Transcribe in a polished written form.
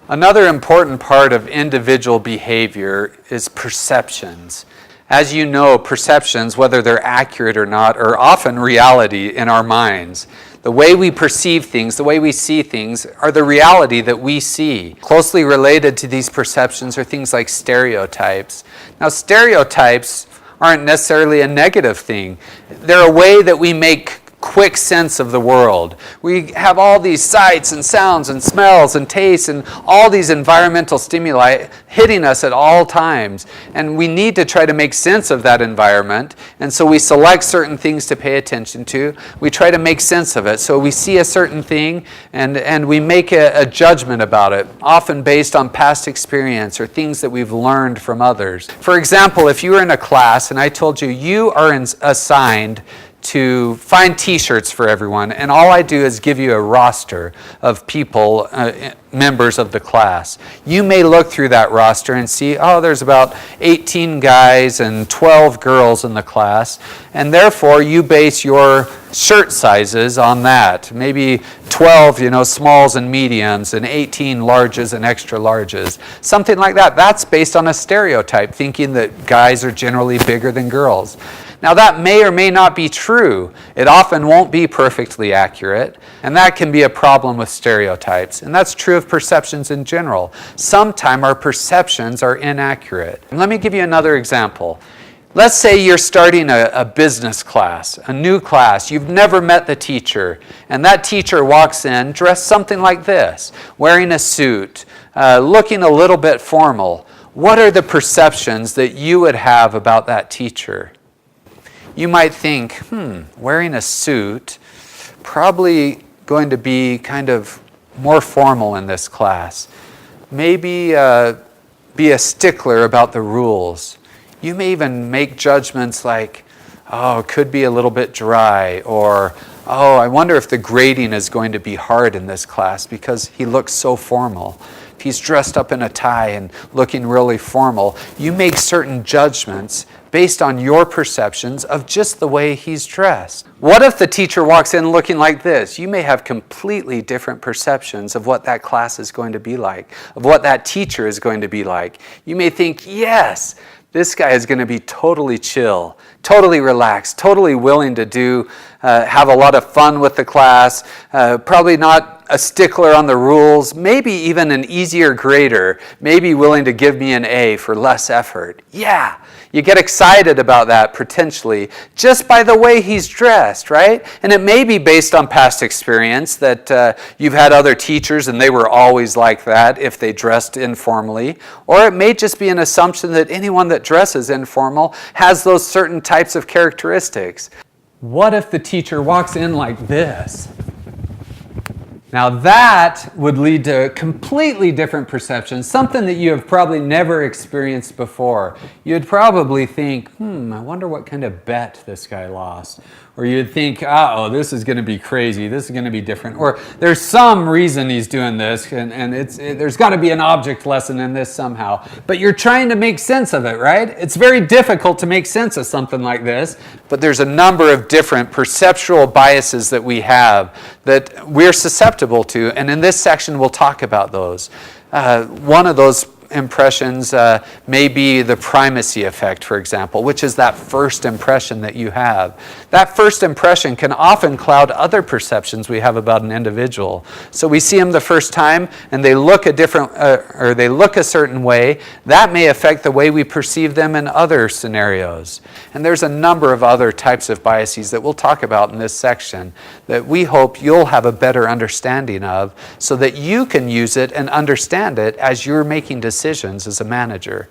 Another important part of individual behavior is perceptions. As you know, perceptions, whether they're accurate or not, are often reality in our minds. The way we perceive things, the way we see things, are the reality that we see. Closely related to these perceptions are things like stereotypes. Now, stereotypes aren't necessarily a negative thing. They're a way that we make quick sense of the world. We have all these sights and sounds and smells and tastes and all these environmental stimuli hitting us at all times. And we need to try to make sense of that environment. And so we select certain things to pay attention to. We try to make sense of it. So we see a certain thing and we make a judgment about it, often based on past experience or things that we've learned from others. For example, if you were in a class and I told you you are assigned to find t-shirts for everyone, and all I do is give you a roster of people, members of the class. You may look through that roster and see, oh, there's about 18 guys and 12 girls in the class, and therefore you base your shirt sizes on that. Maybe 12, smalls and mediums, and 18 larges and extra larges. Something like that. That's based on a stereotype, thinking that guys are generally bigger than girls. Now that may or may not be true. It often won't be perfectly accurate, and that can be a problem with stereotypes. And that's true of perceptions in general. Sometimes our perceptions are inaccurate. And let me give you another example. Let's say you're starting a business class, a new class. You've never met the teacher, and that teacher walks in dressed something like this, wearing a suit, looking a little bit formal. What are the perceptions that you would have about that teacher? You might think, wearing a suit, probably going to be kind of more formal in this class. Maybe be a stickler about the rules. You may even make judgments like, oh, it could be a little bit dry, or, oh, I wonder if the grading is going to be hard in this class because he looks so formal. If he's dressed up in a tie and looking really formal, you make certain judgments based on your perceptions of just the way he's dressed. What if the teacher walks in looking like this? You may have completely different perceptions of what that class is going to be like, of what that teacher is going to be like. You may think, yes, this guy is going to be totally chill, totally relaxed, totally willing to have a lot of fun with the class, probably not a stickler on the rules, maybe even an easier grader, maybe willing to give me an A for less effort. Yeah, you get excited about that potentially just by the way he's dressed, right? And it may be based on past experience that you've had other teachers and they were always like that if they dressed informally. Or it may just be an assumption that anyone that dresses informal has those certain types of characteristics. What if the teacher walks in like this? Now that would lead to completely different perceptions, something that you have probably never experienced before. You'd probably think, I wonder what kind of bet this guy lost. Or you'd think, oh, this is going to be crazy, this is going to be different. Or there's some reason he's doing this, and there's got to be an object lesson in this somehow. But you're trying to make sense of it, right? It's very difficult to make sense of something like this. But there's a number of different perceptual biases that we have that we're susceptible to, and in this section we'll talk about those. One of those impressions may be the primacy effect, for example, which is that first impression that you have. That first impression can often cloud other perceptions we have about an individual. So we see them the first time and they look a different, or they look a certain way. That may affect the way we perceive them in other scenarios. And there's a number of other types of biases that we'll talk about in this section that we hope you'll have a better understanding of so that you can use it and understand it as you're making decisions as a manager.